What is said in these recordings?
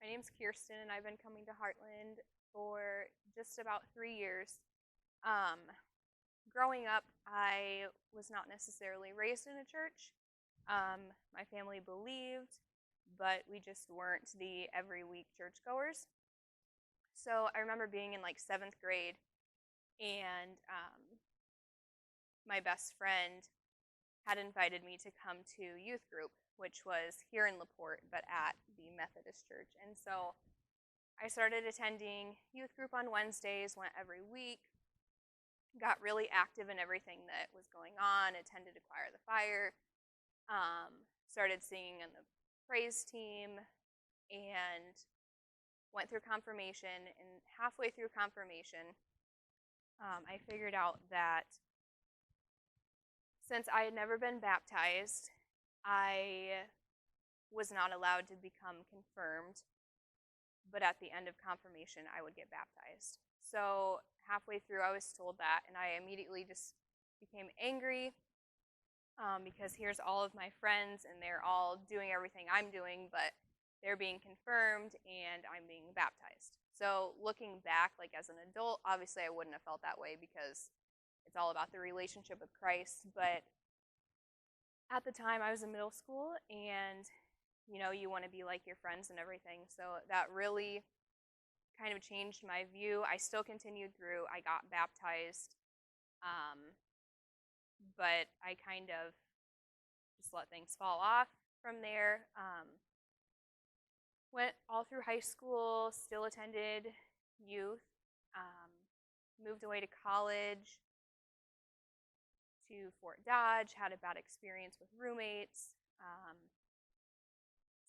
My name's Kirsten, and I've been coming to Heartland for just about 3 years. Um, Growing up, I was not necessarily raised in a church. My family believed, but we just weren't the every week churchgoers. So I remember being in like 7th grade, and my best friend had invited me to come to youth group, which was here in LaPorte, but at the Methodist church. And so I started attending youth group on Wednesdays, went every week, got really active in everything that was going on, attended a choir of the fire, started singing in the praise team, and went through confirmation. And halfway through confirmation, I figured out that since I had never been baptized, I was not allowed to become confirmed, but at the end of confirmation, I would get baptized. So halfway through, I was told that, and I immediately just became angry because here's all of my friends, and they're all doing everything I'm doing, but they're being confirmed, and I'm being baptized. So looking back, like as an adult, obviously I wouldn't have felt that way because it's all about the relationship with Christ. But at the time, I was in middle school, and you want to be like your friends and everything. So that really kind of changed my view. I still continued through. I got baptized, but I kind of just let things fall off from there. Went all through high school, still attended youth, moved away to college, to Fort Dodge, had a bad experience with roommates.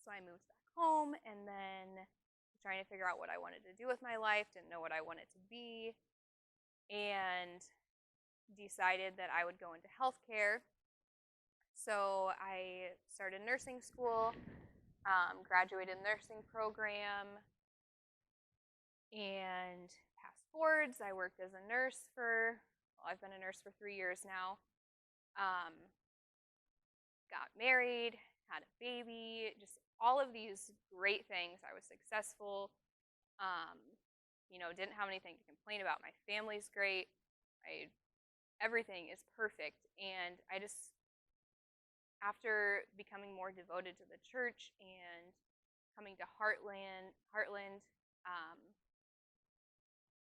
So I moved back home, and then trying to figure out what I wanted to do with my life, didn't know what I wanted to be, and decided that I would go into healthcare. So I started nursing school, graduated nursing program, and passed boards. I worked as a nurse I've been a nurse for 3 years now. Got married, had a baby, just all of these great things. I was successful, didn't have anything to complain about. My family's great. Everything is perfect. And I just, after becoming more devoted to the church and coming to Heartland,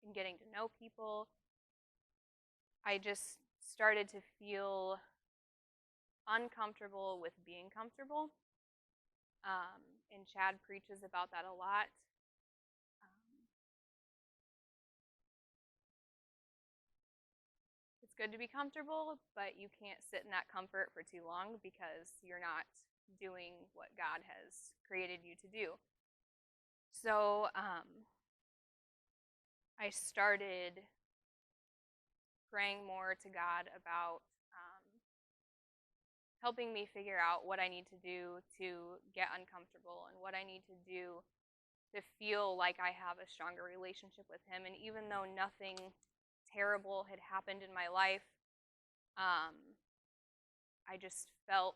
and getting to know people, I just started to feel uncomfortable with being comfortable. And Chad preaches about that a lot. It's good to be comfortable, but you can't sit in that comfort for too long because you're not doing what God has created you to do. So I started praying more to God about helping me figure out what I need to do to get uncomfortable and what I need to do to feel like I have a stronger relationship with Him. And even though nothing terrible had happened in my life, I just felt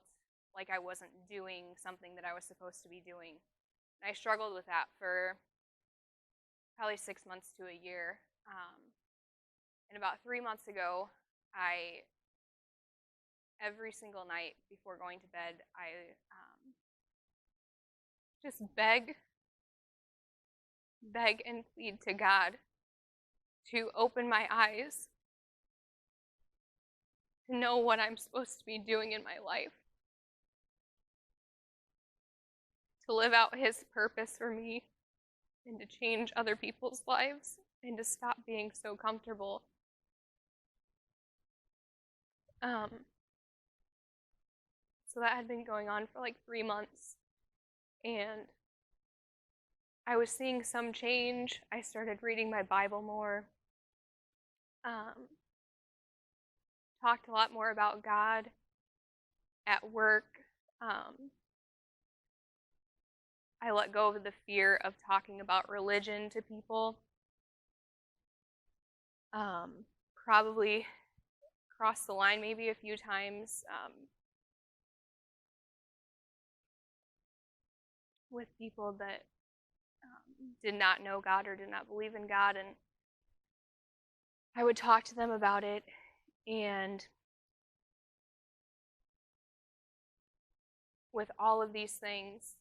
like I wasn't doing something that I was supposed to be doing. And I struggled with that for probably 6 months to a year. And about 3 months ago, every single night before going to bed, I just beg and plead to God to open my eyes, to know what I'm supposed to be doing in my life, to live out His purpose for me, and to change other people's lives, and to stop being so comfortable. So that had been going on for like 3 months, and I was seeing some change. I started reading my Bible more, talked a lot more about God at work. I let go of the fear of talking about religion to people. Probably crossed the line maybe a few times with people that did not know God or did not believe in God, and I would talk to them about it, and with all of these things,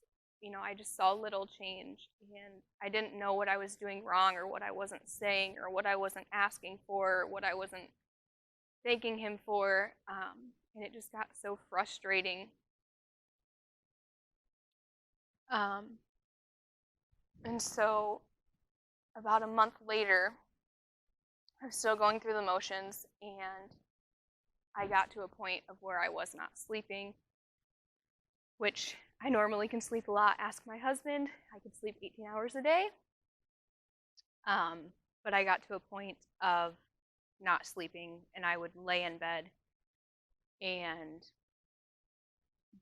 I just saw little change, and I didn't know what I was doing wrong or what I wasn't saying or what I wasn't asking for or what I wasn't thanking him for, and it just got so frustrating. And so about a month later, I was still going through the motions, and I got to a point of where I was not sleeping, which I normally can sleep a lot. Ask my husband. I could sleep 18 hours a day. But I got to a point of not sleeping, and I would lay in bed and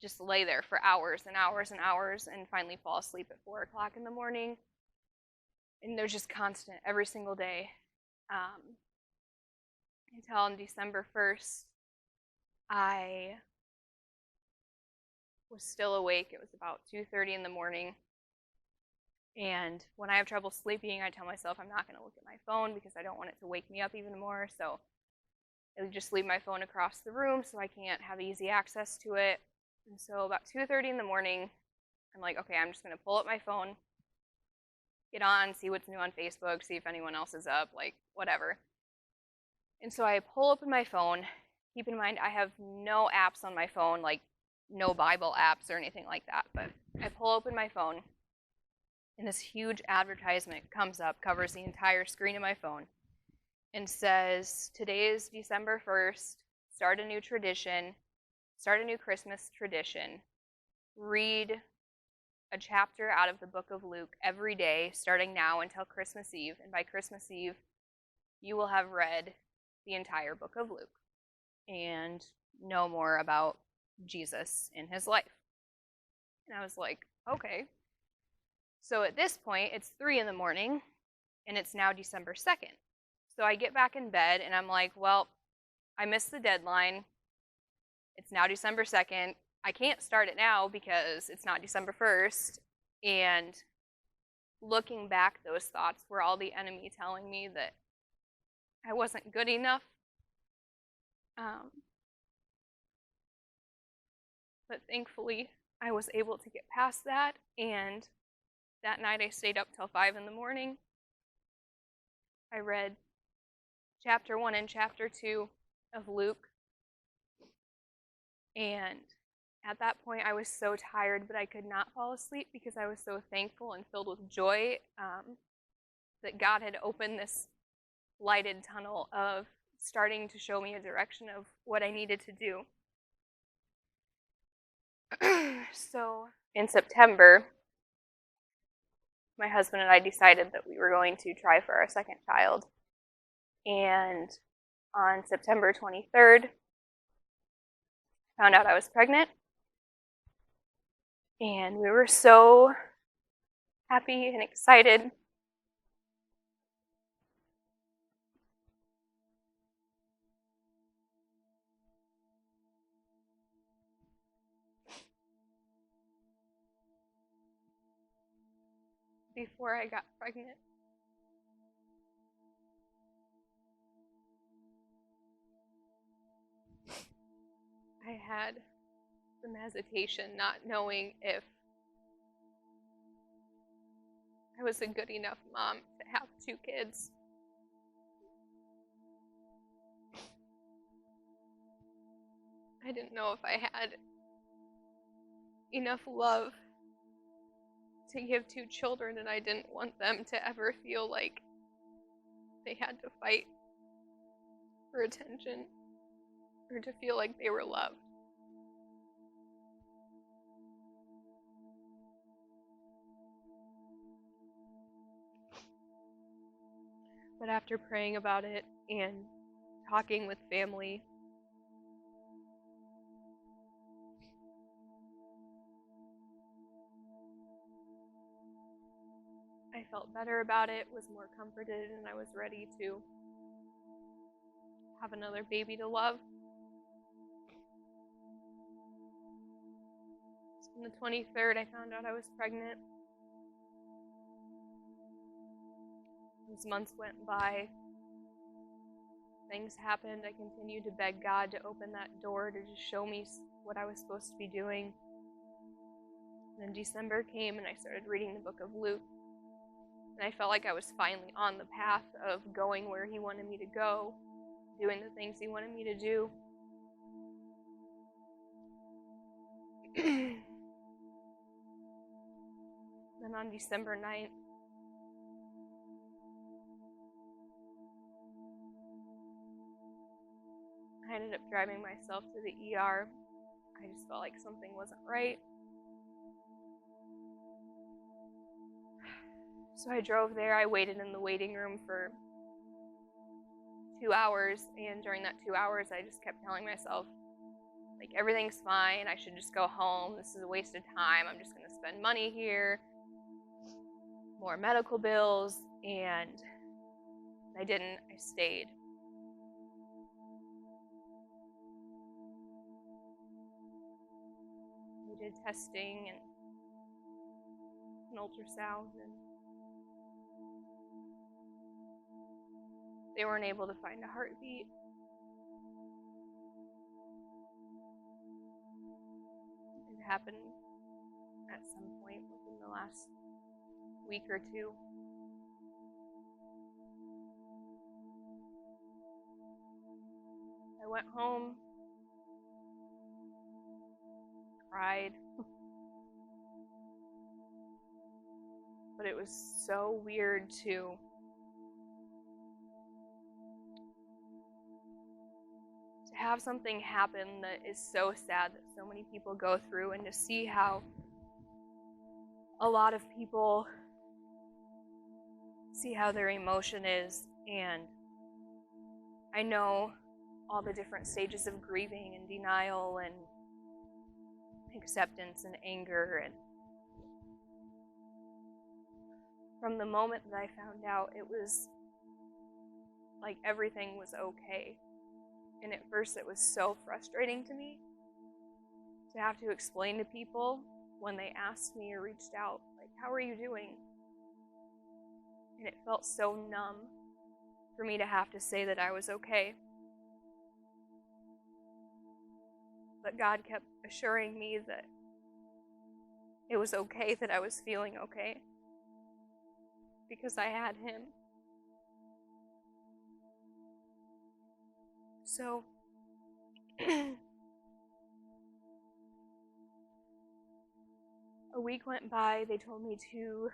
just lay there for hours and hours and hours and finally fall asleep at 4 o'clock in the morning. And there's just constant every single day. Until on December 1st, I was still awake. It was about 2:30 in the morning. And when I have trouble sleeping, I tell myself I'm not going to look at my phone because I don't want it to wake me up even more. So I would just leave my phone across the room so I can't have easy access to it. And so about 2:30 in the morning, I'm like, okay, I'm just going to pull up my phone, get on, see what's new on Facebook, see if anyone else is up, like whatever. And so I pull open my phone. Keep in mind, I have no apps on my phone, like no Bible apps or anything like that. But I pull open my phone, and this huge advertisement comes up, covers the entire screen of my phone, and says, today is December 1st, start a new tradition, start a new Christmas tradition, read a chapter out of the book of Luke every day, starting now until Christmas Eve, and by Christmas Eve, you will have read the entire book of Luke and know more about Jesus in his life. And I was like, okay. So at this point, it's 3 in the morning, and it's now December 2nd. So I get back in bed, and I'm like, well, I missed the deadline. It's now December 2nd. I can't start it now because it's not December 1st. And looking back, those thoughts were all the enemy telling me that I wasn't good enough. But thankfully, I was able to get past that, and that night I stayed up till 5 in the morning. I read chapter 1 and chapter 2 of Luke, and at that point I was so tired, but I could not fall asleep because I was so thankful and filled with joy that God had opened this lighted tunnel of starting to show me a direction of what I needed to do. So in September, my husband and I decided that we were going to try for our second child. And on September 23rd, I found out I was pregnant. And we were so happy and excited. Before I got pregnant, I had some hesitation, not knowing if I was a good enough mom to have 2 kids. I didn't know if I had enough love to give 2 children, and I didn't want them to ever feel like they had to fight for attention or to feel like they were loved. But after praying about it and talking with family, I felt better about it, was more comforted, and I was ready to have another baby to love. So on the 23rd, I found out I was pregnant. As months went by, things happened. I continued to beg God to open that door to just show me what I was supposed to be doing. And then December came and I started reading the book of Luke. And I felt like I was finally on the path of going where he wanted me to go, doing the things he wanted me to do. Then on December 9th, I ended up driving myself to the ER. I just felt like something wasn't right. So I drove there. I waited in the waiting room for 2 hours, and during that 2 hours, I just kept telling myself, like, everything's fine. I should just go home. This is a waste of time. I'm just going to spend money here, more medical bills, and I didn't. I stayed. We did testing and an ultrasound, and they weren't able to find a heartbeat. It happened at some point within the last week or two. I went home, cried, but it was so weird to have something happen that is so sad that so many people go through, and to see how a lot of people see how their emotion is. And I know all the different stages of grieving and denial and acceptance and anger, and from the moment that I found out, it was like everything was okay. And at first it was so frustrating to me to have to explain to people when they asked me or reached out, like, how are you doing? And it felt so numb for me to have to say that I was okay. But God kept assuring me that it was okay, that I was feeling okay, because I had him. So a week went by. They told me to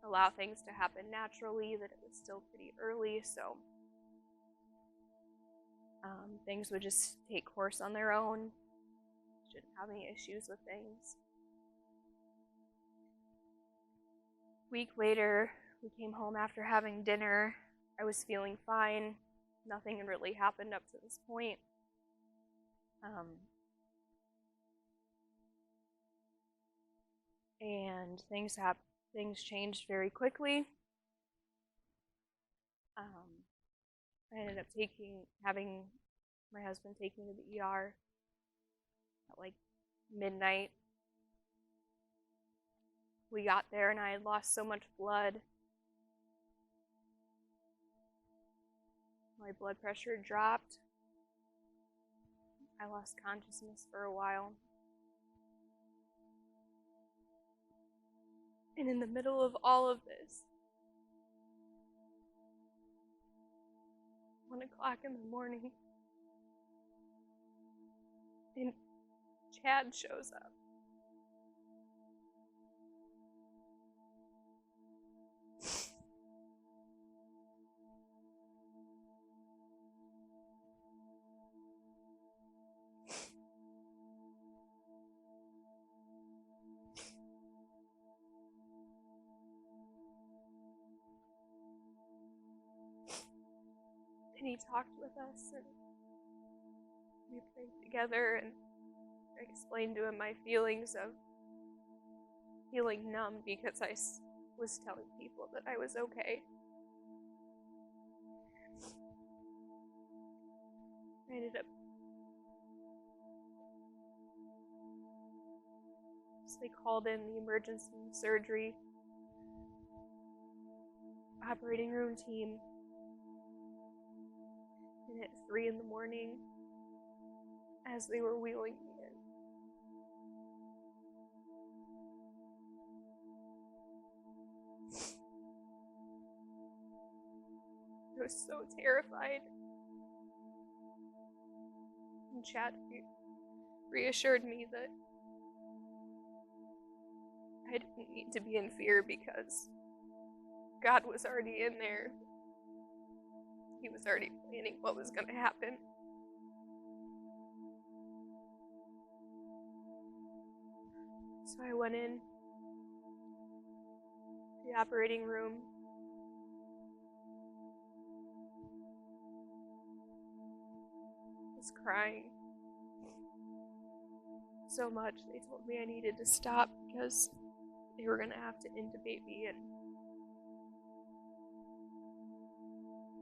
allow things to happen naturally, that it was still pretty early, so things would just take course on their own. Shouldn't have any issues with things. A week later, we came home after having dinner. I was feeling fine. Nothing had really happened up to this point. And things changed very quickly. I ended up having my husband take me to the ER at like midnight. We got there and I had lost so much blood. My blood pressure had dropped. I lost consciousness for a while. And in the middle of all of this, 1 o'clock in the morning, and Chad shows up. And he talked with us, and we prayed together, and I explained to him my feelings of feeling numb because I was telling people that I was okay. I ended up they called in the emergency surgery operating room team. And at 3 in the morning, as they were wheeling me in, I was so terrified. And Chad reassured me that I didn't need to be in fear because God was already in there. He was already planning what was going to happen. So I went in the operating room. I was crying so much. They told me I needed to stop because they were going to have to intubate me and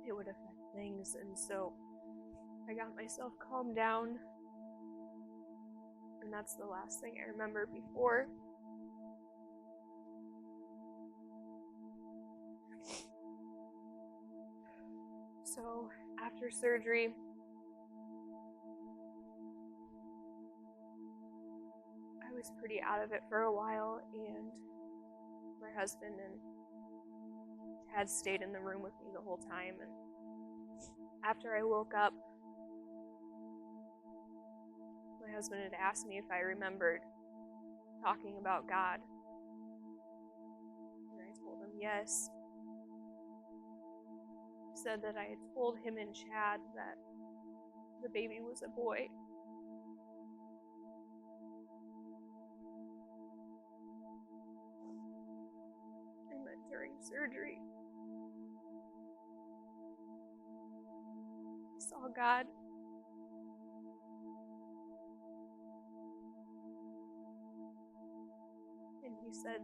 it would affect things. And so I got myself calmed down. And that's the last thing I remember before. So after surgery, I was pretty out of it for a while, and my husband and Chad stayed in the room with me the whole time. And after I woke up, my husband had asked me if I remembered talking about God. And I told him yes. He said that I had told him and Chad that the baby was a boy. And that during surgery, I saw God. And he said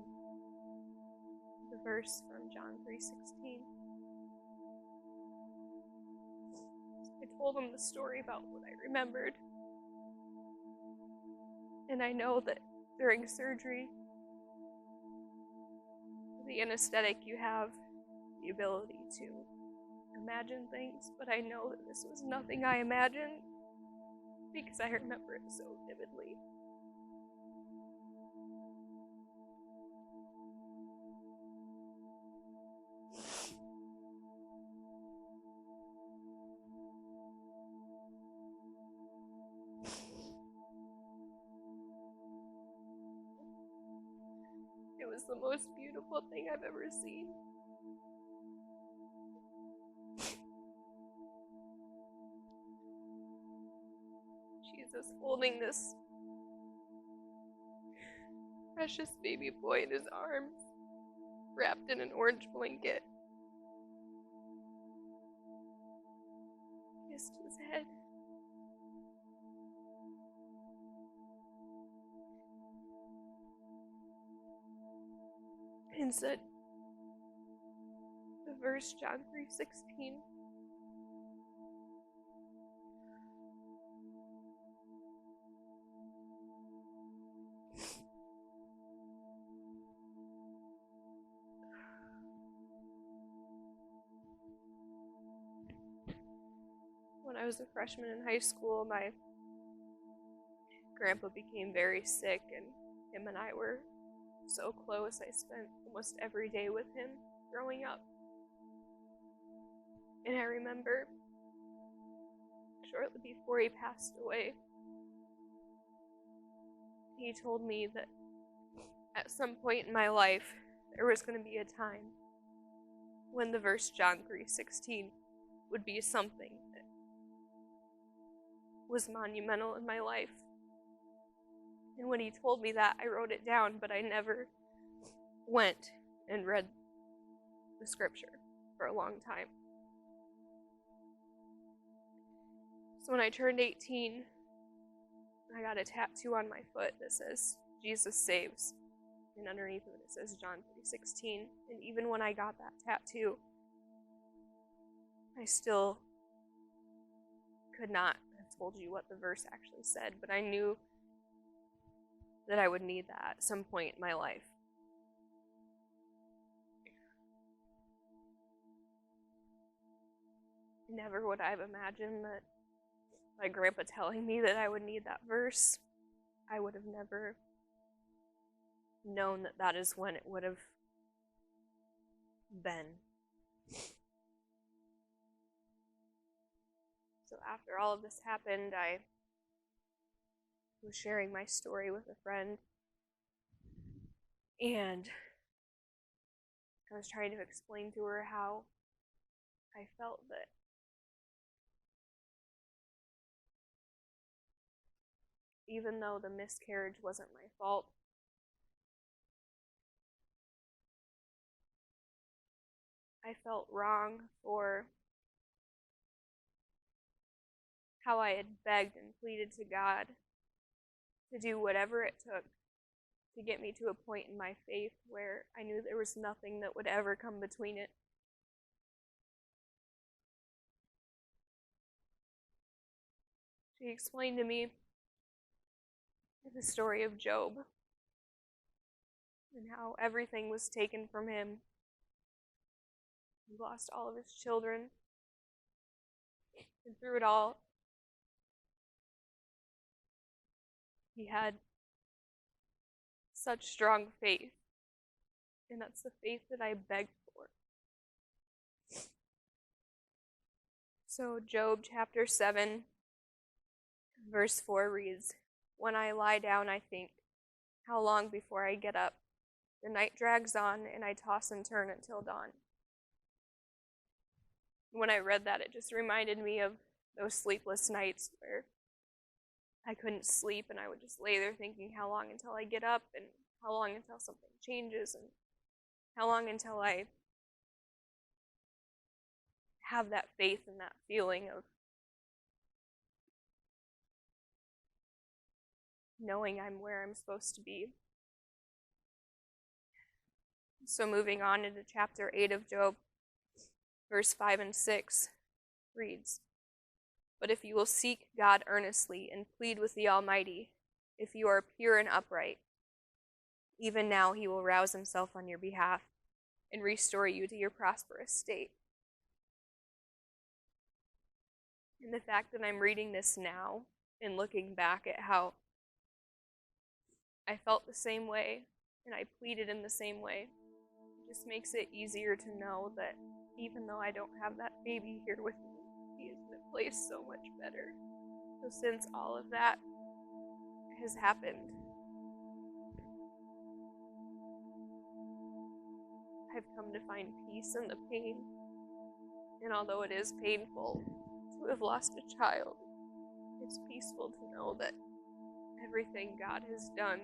the verse from John 3:16. I told him the story about what I remembered. And I know that during surgery, the anesthetic, you have the ability to imagine things, but I know that this was nothing I imagined because I remember it so vividly. It was the most beautiful thing I've ever seen. Jesus holding this precious baby boy in his arms, wrapped in an orange blanket. Kissed his head. And said the verse John 3:16. When I was a freshman in high school, my grandpa became very sick, and him and I were so close. I spent almost every day with him growing up. And I remember shortly before he passed away, he told me that at some point in my life, there was going to be a time when the verse John 3:16 would be something that was monumental in my life. And when he told me that, I wrote it down, but I never went and read the scripture for a long time. So when I turned 18, I got a tattoo on my foot that says, Jesus saves. And underneath of it, it says John 3:16. And even when I got that tattoo, I still could not have told you what the verse actually said, but I knew that I would need that at some point in my life. Never would I have imagined that my grandpa telling me that I would need that verse. I would have never known that that is when it would have been. So after all of this happened, I was sharing my story with a friend, and I was trying to explain to her how I felt that even though the miscarriage wasn't my fault, I felt wrong for how I had begged and pleaded to God to do whatever it took to get me to a point in my faith where I knew there was nothing that would ever come between it. She explained to me the story of Job and how everything was taken from him. He lost all of his children, and through it all, he had such strong faith, and that's the faith that I begged for. So Job chapter 7, verse 4 reads, "When I lie down, I think, how long before I get up? The night drags on, and I toss and turn until dawn." When I read that, it just reminded me of those sleepless nights where I couldn't sleep, and I would just lay there thinking, how long until I get up, and how long until something changes, and how long until I have that faith and that feeling of knowing I'm where I'm supposed to be. So moving on into chapter 8 of Job, verse 5 and 6 reads, "But if you will seek God earnestly and plead with the Almighty, if you are pure and upright, even now he will rouse himself on your behalf and restore you to your prosperous state." And the fact that I'm reading this now and looking back at how I felt the same way and I pleaded in the same way, it just makes it easier to know that even though I don't have that baby here with me, he is in a place so much better. So since all of that has happened, I've come to find peace in the pain. And although it is painful to have lost a child, it's peaceful to know that everything God has done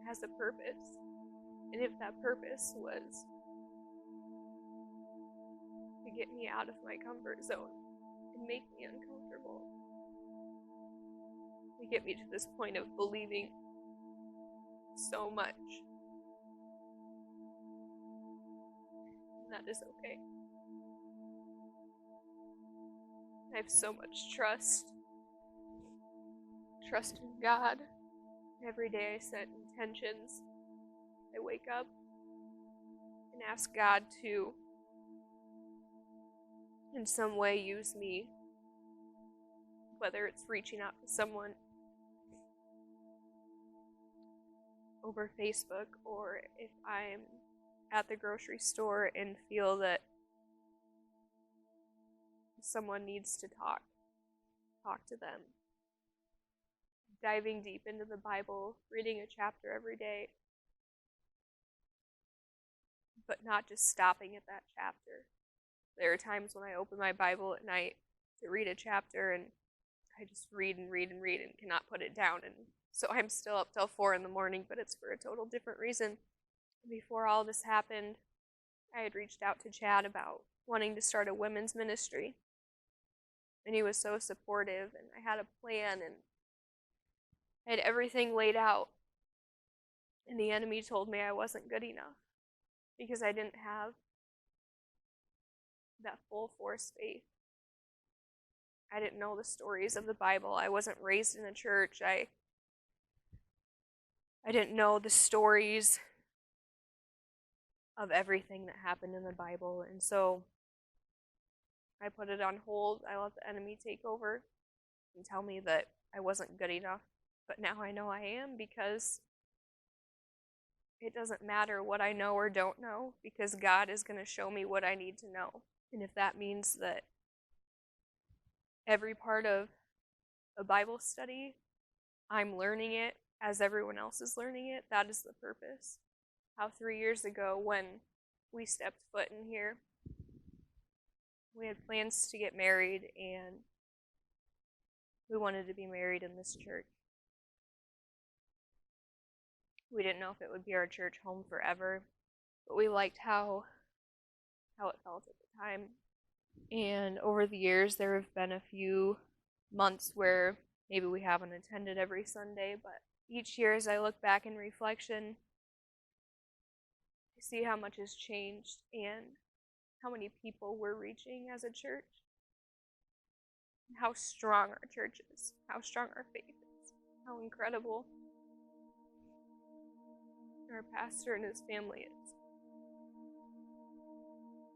has a purpose. And if that purpose was to get me out of my comfort zone and make me uncomfortable, to get me to this point of believing so much, that is okay. I have so much trust in God. Every day I set intentions. I wake up and ask God to, in some way, use me, whether it's reaching out to someone over Facebook, or if I'm at the grocery store and feel that someone needs to talk to them. Diving deep into the Bible, reading a chapter every day, but not just stopping at that chapter. There are times when I open my Bible at night to read a chapter and I just read and read and read and cannot put it down, and so I'm still up till 4 in the morning, but it's for a total different reason. Before all this happened, I had reached out to Chad about wanting to start a women's ministry, and he was so supportive, and I had a plan, and I had everything laid out, and the enemy told me I wasn't good enough because I didn't have that full force faith. I didn't know the stories of the Bible. I wasn't raised in a church. I didn't know the stories of everything that happened in the Bible, and so I put it on hold. I let the enemy take over and tell me that I wasn't good enough. But now I know I am, because it doesn't matter what I know or don't know, because God is going to show me what I need to know. And if that means that every part of a Bible study, I'm learning it as everyone else is learning it, that is the purpose. How 3 years ago, when we stepped foot in here, we had plans to get married, and we wanted to be married in this church. We didn't know if it would be our church home forever, but we liked how it felt at the time. And over the years, there have been a few months where maybe we haven't attended every Sunday, but each year as I look back in reflection, I see how much has changed and how many people we're reaching as a church, and how strong our church is, how strong our faith is, how incredible our pastor and his family is,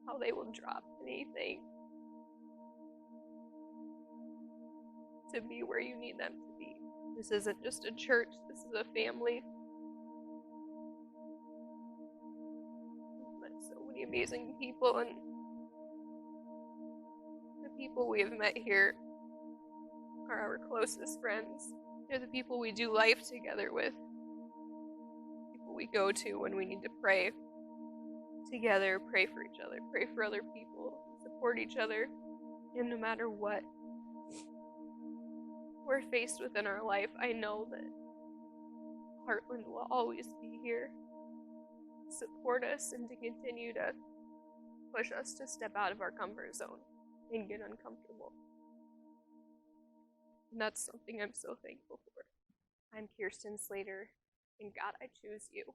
how they will drop anything to be where you need them to be. This isn't just a church, this is a family. We've met so many amazing people, and the people we have met here are our closest friends. They're the people we do life together with, people we go to when we need to pray together, pray for each other, pray for other people, support each other. And no matter what we're faced with in our life, I know that Heartland will always be here to support us and to continue to push us to step out of our comfort zone and get uncomfortable. And that's something I'm so thankful for. I'm Kirsten Slater, and God, I choose you.